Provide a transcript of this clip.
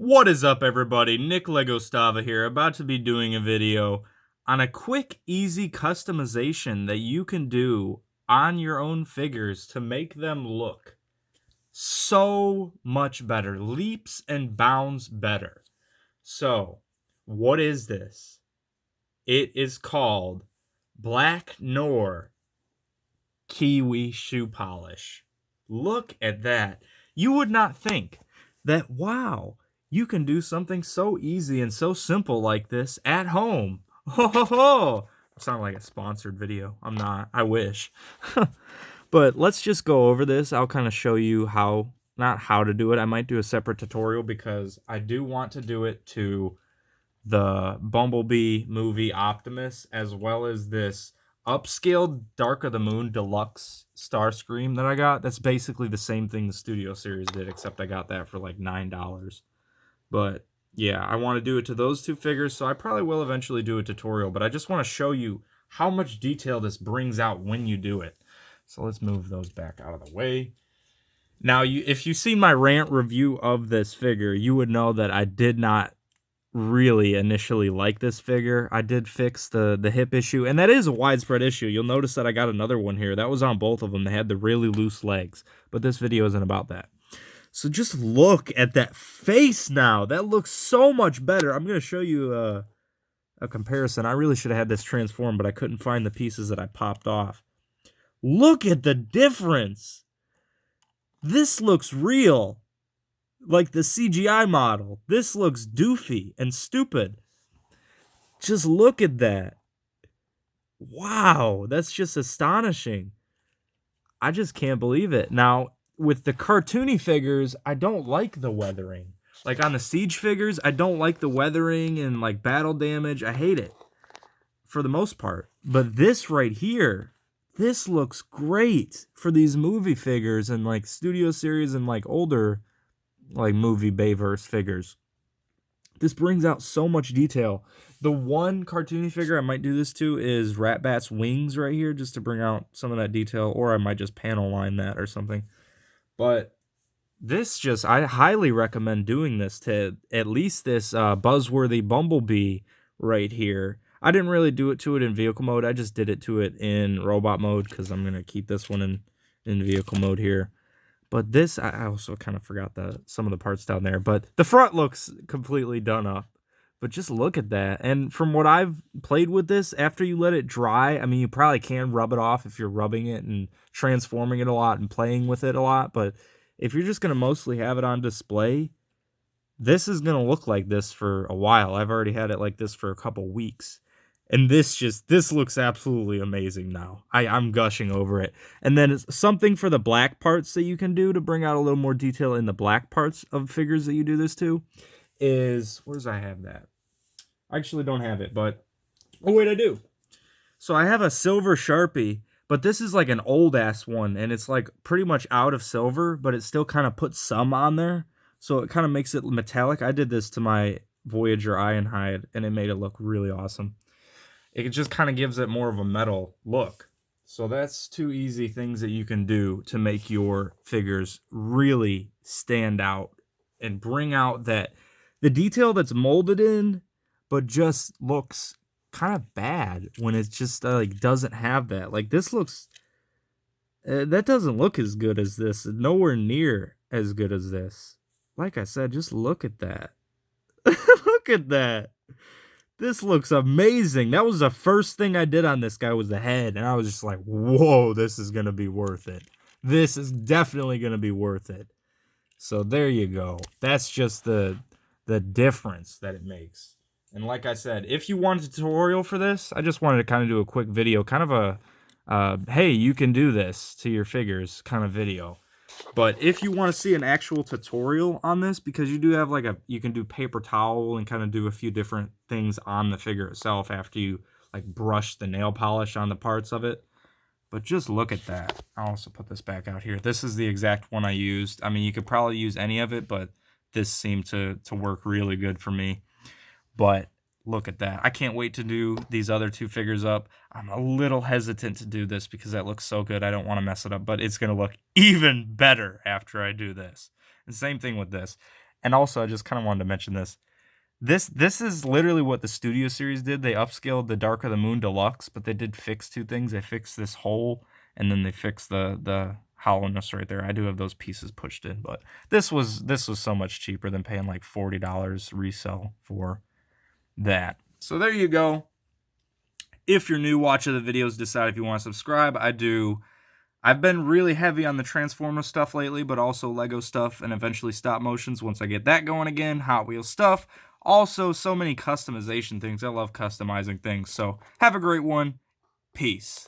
What is up, everybody? Nicklegostava here, about to be doing a video on a quick, easy customization that you can do on your own figures to make them look so much better, leaps and bounds better. So, what is this? It is called Black Noir Kiwi Shoe Polish. Look at that. You would not think that, wow, you can do something so easy and so simple like this at home. Ho ho ho! It sounded like a sponsored video. I'm not. I wish. But let's just go over this. I'll kind of show you how, not how to do it. I might do a separate tutorial because I do want to do it to the Bumblebee movie Optimus, as well as this upscaled Dark of the Moon Deluxe Starscream that I got. That's basically the same thing the Studio Series did, except I got that for like $9. But yeah, I want to do it to those two figures, so I probably will eventually do a tutorial, but I just want to show you how much detail this brings out when you do it. So let's move those back out of the way. Now, if you've seen my rant review of this figure, you would know that I did not really initially like this figure. I did fix the hip issue, and that is a widespread issue. You'll notice that I got another one here. That was on both of them. They had the really loose legs, but this video isn't about that. So just look at that face now. That looks so much better. I'm going to show you a comparison. I really should have had this transformed, but I couldn't find the pieces that I popped off. Look at the difference. This looks real. Like the CGI model. This looks doofy and stupid. Just look at that. Wow, that's just astonishing. I just can't believe it. Now, with the cartoony figures, I don't like the weathering. Like on the Siege figures, I don't like the weathering and like battle damage. I hate it for the most part. But this right here, this looks great for these movie figures and like Studio Series and like older like movie Bayverse figures. This brings out so much detail. The one cartoony figure I might do this to is Ratbat's wings right here, just to bring out some of that detail, or I might just panel line that or something. But this just, I highly recommend doing this to at least this buzzworthy Bumblebee right here. I didn't really do it to it in vehicle mode. I just did it to it in robot mode because I'm going to keep this one in vehicle mode here. But this, I also kind of forgot some of the parts down there. But the front looks completely done up. But just look at that. And from what I've played with this, after you let it dry, I mean, you probably can rub it off if you're rubbing it and transforming it a lot and playing with it a lot. But if you're just going to mostly have it on display, this is going to look like this for a while. I've already had it like this for a couple weeks. And this looks absolutely amazing now. I'm gushing over it. And then it's something for the black parts that you can do to bring out a little more detail in the black parts of figures that you do this to is, where's I have that? I actually don't have it, but, oh wait, I do. So I have a silver Sharpie, but this is like an old ass one, and it's like pretty much out of silver, but it still kind of puts some on there. So it kind of makes it metallic. I did this to my Voyager Ironhide, and it made it look really awesome. It just kind of gives it more of a metal look. So that's two easy things that you can do to make your figures really stand out and bring out that the detail that's molded in, but just looks kind of bad when it just like doesn't have that. Like this looks, that doesn't look as good as this. Nowhere near as good as this. Like I said, just look at that. Look at that. This looks amazing. That was the first thing I did on this guy was the head. And I was just like, whoa, this is going to be worth it. This is definitely going to be worth it. So there you go. That's just the difference that it makes. And like I said, if you want a tutorial for this, I just wanted to kind of do a quick video. Kind of a, hey, you can do this to your figures kind of video. But if you want to see an actual tutorial on this, because you do have like you can do paper towel and kind of do a few different things on the figure itself after you like brush the nail polish on the parts of it. But just look at that. I'll also put this back out here. This is the exact one I used. I mean, you could probably use any of it, but this seemed to work really good for me. But look at that. I can't wait to do these other two figures up. I'm a little hesitant to do this because that looks so good. I don't want to mess it up, but it's going to look even better after I do this. And same thing with this. And also, I just kind of wanted to mention this. This is literally what the Studio Series did. They upscaled the Dark of the Moon Deluxe, but they did fix two things. They fixed this hole, and then they fixed the hollowness right there. I do have those pieces pushed in, but this was so much cheaper than paying like $40 resell for that. So there you go. If you're new, watching the videos, decide if you want to subscribe. I've been really heavy on the Transformers stuff lately, but also Lego stuff and eventually stop motions once I get that going again, Hot Wheels stuff. Also, so many customization things. I love customizing things. So have a great one. Peace.